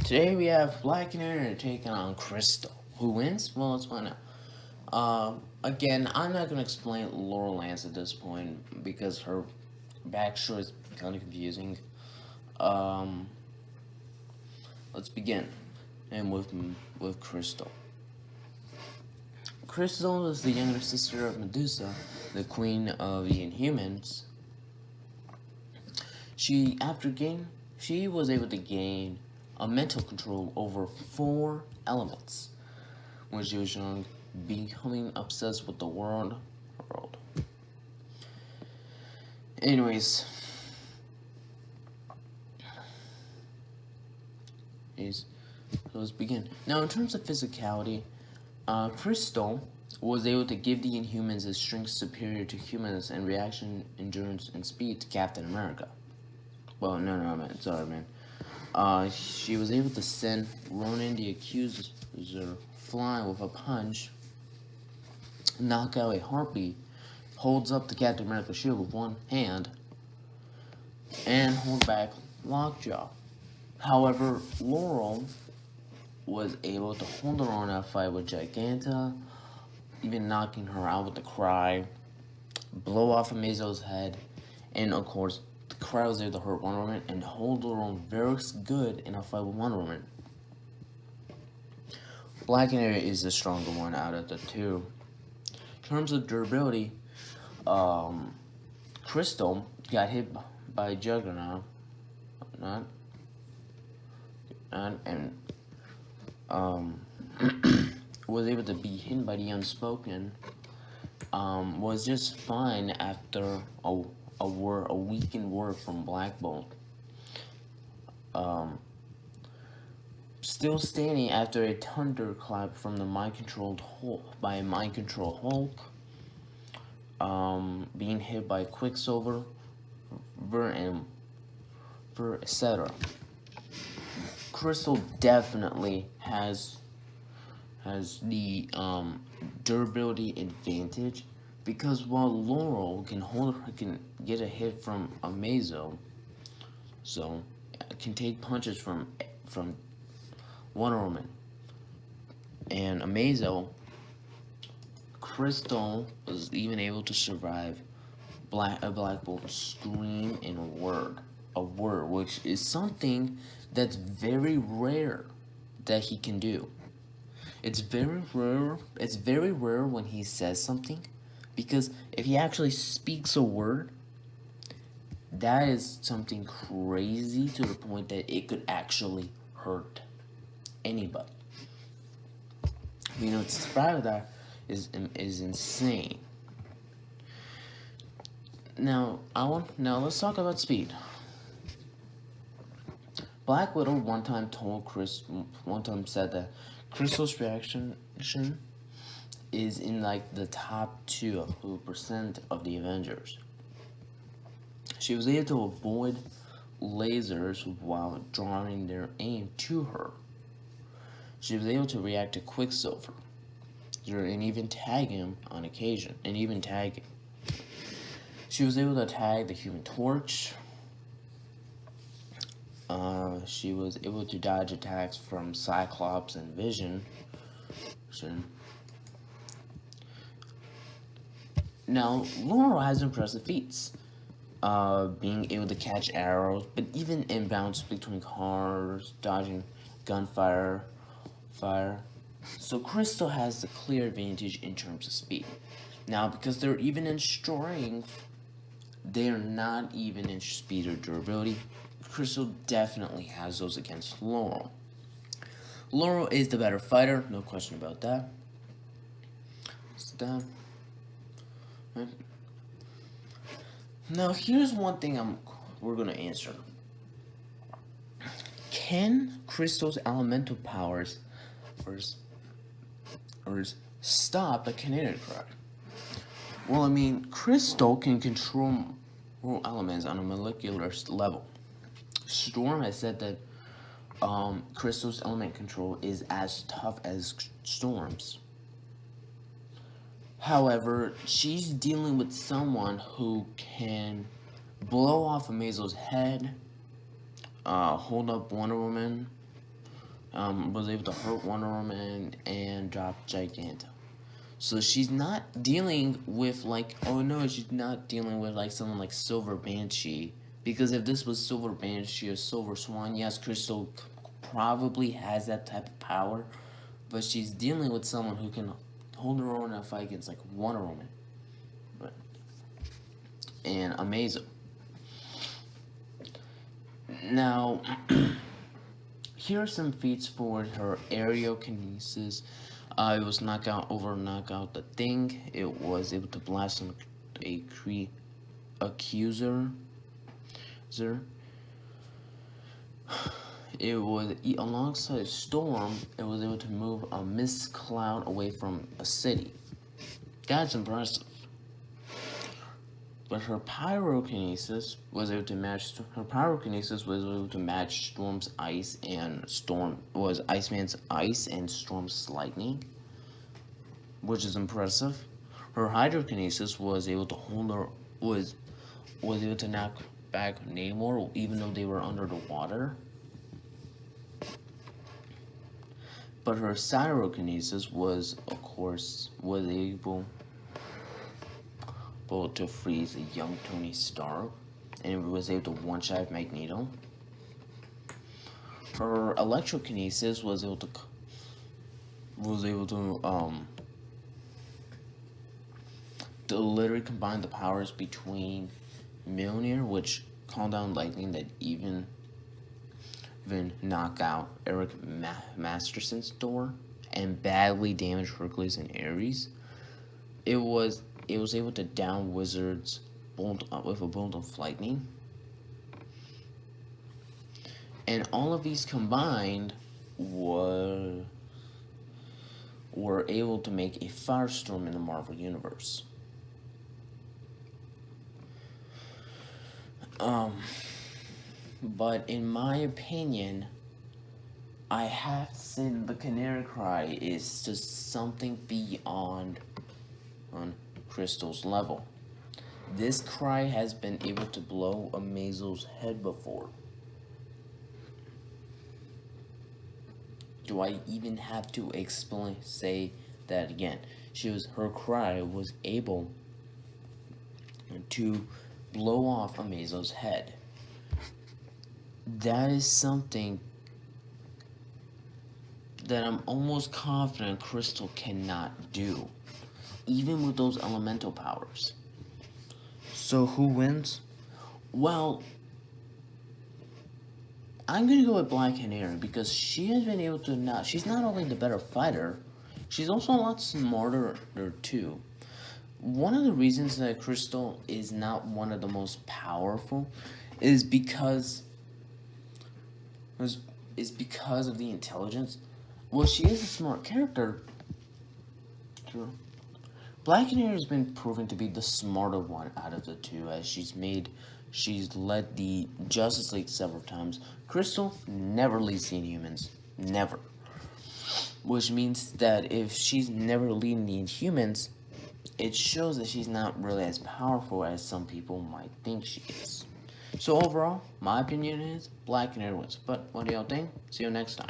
Today we have Black Canary taking on Crystal. Who wins? Well, let's find out. Again, I'm not gonna explain Laurel Lance at this point because her backstory is kind of confusing. Um, let's begin, and with Crystal. Crystal is the younger sister of Medusa, the queen of the Inhumans. She was able to gain a mental control over 4 elements when she was young, becoming obsessed with the world. Anyways, so let's begin. Now, in terms of physicality, Crystal was able to give the Inhumans a strength superior to humans and reaction, endurance, and speed to Captain America. Well, no, man, sorry, man. She was able to send Ronan the Accuser flying with a punch, knock out a harpy, holds up the Captain America shield with one hand, and hold back Lockjaw. However, Laurel was able to hold her own in a fight with Giganta, even knocking her out with a cry, blow off Amazo's head, and of course, the cry was able to hurt Wonder Woman and hold her own very good in a fight with Wonder Woman. Black Canary is the stronger one out of the two. In terms of durability, Crystal got hit by Juggernaut, and was able to be hit by the Unspoken. Was just fine after a weakened word from Black Bolt. Still standing after a thunderclap from the mind-controlled Hulk, by a mind-controlled Hulk, being hit by Quicksilver, and etc. Crystal definitely has the durability advantage because while Laurel can get a hit from Amazo, so can take punches from Wonder Woman and Amazo, Crystal was even able to survive a Black Bolt scream and a word, which is something that's very rare that he can do. It's very rare when he says something, because if he actually speaks a word, that is something crazy to the point that it could actually hurt anybody. To survive that is insane. Now let's talk about speed. Black Widow one time said that Crystal's reaction is in like the top 2% of the Avengers. She was able to avoid lasers while drawing their aim to her. She was able to react to Quicksilver and even tag him on occasion, She was able to tag the Human Torch. She was able to dodge attacks from Cyclops and Vision. Now, Laurel has impressive feats. Being able to catch arrows, but even in bounce between cars, dodging gunfire. So Crystal has the clear advantage in terms of speed. Now, because they're even in strength, they are not even in speed or durability. Crystal definitely has those against Laurel. Laurel is the better fighter, no question about that. Right. Now, here's one thing we're gonna answer. Can Crystal's elemental powers or stop a Canary cry? Well, Crystal can control elements on a molecular level. Storm has said that Crystal's element control is as tough as Storm's. However, she's dealing with someone who can blow off Amazo's head, hold up Wonder Woman, was able to hurt Wonder Woman and drop Giganta. So she's not dealing with like, oh no, she's not dealing with like someone like Silver Banshee. Because if this was Silver Banshee or Silver Swan, yes, Crystal probably has that type of power. But she's dealing with someone who can hold her own in a fight against like Wonder Woman. And Amazo. Now, here are some feats for her aerokinesis. It was knock out the thing. It was able to blast on a accuser. It was alongside Storm. It was able to move a mist cloud away from a city. That's impressive. But her pyrokinesis was able to match. Storm's ice and Iceman's ice and Storm's lightning, which is impressive. Her hydrokinesis was able to was able to knock back Namor even though they were under the water. But her cyrokinesis was able to freeze a young Tony Stark, and it was able to one-shot Magneto. Her electrokinesis was able to literally combine the powers between Mjolnir, which called down lightning that even knock out Eric Masterson's door, and badly damage Hercules and Ares. It was able to down wizards with a bolt of lightning. And all of these combined were able to make a firestorm in the Marvel Universe. But in my opinion, I have to say that the Canary Cry is just something beyond on Crystal's level. This cry has been able to blow Amazo's head before. Do I even have to say that again? Her cry was able to blow off Amazo's head. That is something that I'm almost confident Crystal cannot do, even with those elemental powers. So who wins? Well, I'm gonna go with Black Canary because she has been able to she's not only the better fighter, she's also a lot smarter too. One of the reasons that Crystal is not one of the most powerful is because of the intelligence. Well, she is a smart character. True. Black Canary has been proven to be the smarter one out of the two, as she's led the Justice League several times. Crystal never leads the Inhumans. Never. Which means that if she's never leading the Inhumans, it shows that she's not really as powerful as some people might think she is. So overall, my opinion is Black Canary wins. But what do y'all think? See you next time.